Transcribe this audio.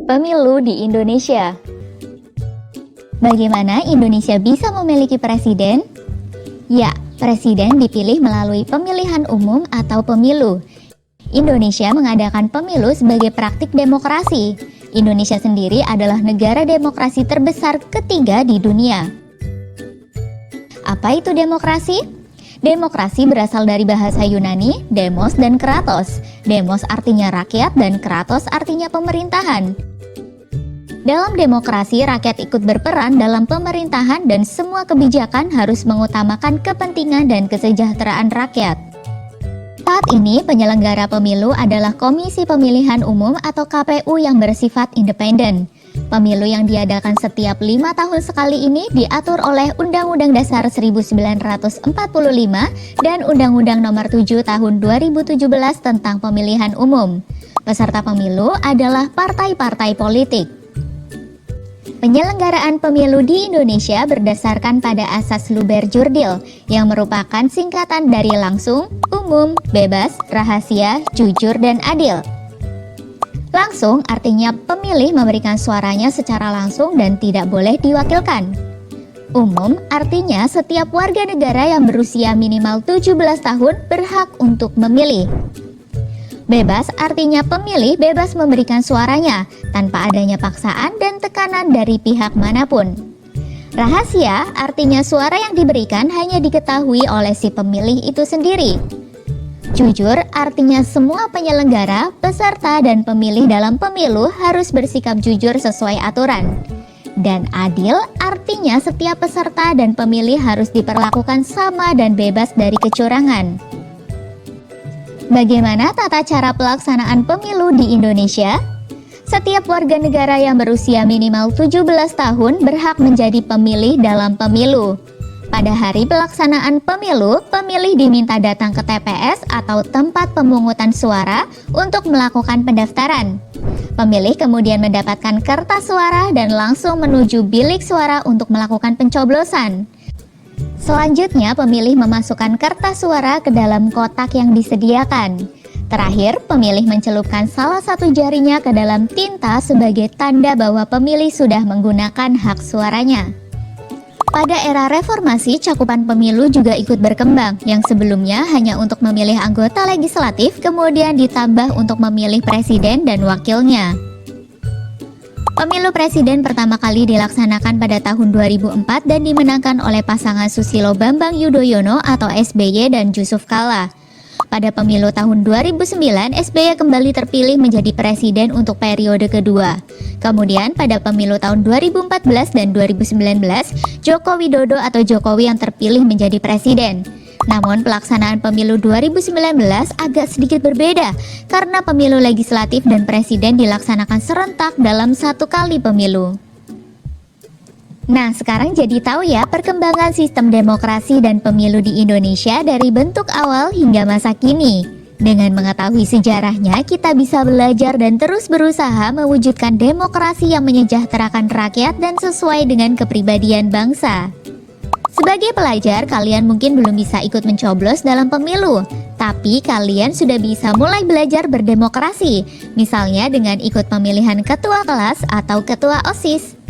Pemilu di Indonesia. Bagaimana Indonesia bisa memiliki presiden? Ya, presiden dipilih melalui pemilihan umum atau pemilu. Indonesia mengadakan pemilu sebagai praktik demokrasi. Indonesia sendiri adalah negara demokrasi terbesar ketiga di dunia. Apa itu demokrasi? Demokrasi berasal dari bahasa Yunani, demos dan kratos. Demos artinya rakyat dan kratos artinya pemerintahan. Dalam demokrasi, rakyat ikut berperan dalam pemerintahan dan semua kebijakan harus mengutamakan kepentingan dan kesejahteraan rakyat. Saat ini, penyelenggara pemilu adalah Komisi Pemilihan Umum atau KPU yang bersifat independen. Pemilu yang diadakan setiap 5 tahun sekali ini diatur oleh Undang-Undang Dasar 1945 dan Undang-Undang Nomor 7 Tahun 2017 tentang Pemilihan Umum. Peserta pemilu adalah partai-partai politik. Penyelenggaraan pemilu di Indonesia berdasarkan pada asas Luber-Jurdil yang merupakan singkatan dari langsung, umum, bebas, rahasia, jujur, dan adil. Langsung artinya pemilih memberikan suaranya secara langsung dan tidak boleh diwakilkan. Umum artinya setiap warga negara yang berusia minimal 17 tahun berhak untuk memilih. Bebas artinya pemilih bebas memberikan suaranya tanpa adanya paksaan dan tekanan dari pihak manapun. Rahasia artinya suara yang diberikan hanya diketahui oleh si pemilih itu sendiri. Jujur artinya semua penyelenggara, peserta, dan pemilih dalam pemilu harus bersikap jujur sesuai aturan. Dan adil artinya setiap peserta dan pemilih harus diperlakukan sama dan bebas dari kecurangan. Bagaimana tata cara pelaksanaan pemilu di Indonesia? Setiap warga negara yang berusia minimal 17 tahun berhak menjadi pemilih dalam pemilu. Pada hari pelaksanaan pemilu, pemilih diminta datang ke TPS atau tempat pemungutan suara untuk melakukan pendaftaran. Pemilih kemudian mendapatkan kertas suara dan langsung menuju bilik suara untuk melakukan pencoblosan. Selanjutnya, pemilih memasukkan kertas suara ke dalam kotak yang disediakan. Terakhir, pemilih mencelupkan salah satu jarinya ke dalam tinta sebagai tanda bahwa pemilih sudah menggunakan hak suaranya. Pada era reformasi, cakupan pemilu juga ikut berkembang, yang sebelumnya hanya untuk memilih anggota legislatif, kemudian ditambah untuk memilih presiden dan wakilnya. Pemilu presiden pertama kali dilaksanakan pada tahun 2004 dan dimenangkan oleh pasangan Susilo Bambang Yudhoyono atau SBY dan Jusuf Kalla. Pada pemilu tahun 2009, SBY kembali terpilih menjadi presiden untuk periode kedua. Kemudian pada pemilu tahun 2014 dan 2019, Joko Widodo atau Jokowi yang terpilih menjadi presiden. Namun pelaksanaan pemilu 2019 agak sedikit berbeda karena pemilu legislatif dan presiden dilaksanakan serentak dalam satu kali pemilu. Nah, sekarang jadi tahu ya perkembangan sistem demokrasi dan pemilu di Indonesia dari bentuk awal hingga masa kini. Dengan mengetahui sejarahnya, kita bisa belajar dan terus berusaha mewujudkan demokrasi yang menyejahterakan rakyat dan sesuai dengan kepribadian bangsa. Sebagai pelajar, kalian mungkin belum bisa ikut mencoblos dalam pemilu, tapi kalian sudah bisa mulai belajar berdemokrasi, misalnya dengan ikut pemilihan ketua kelas atau ketua OSIS.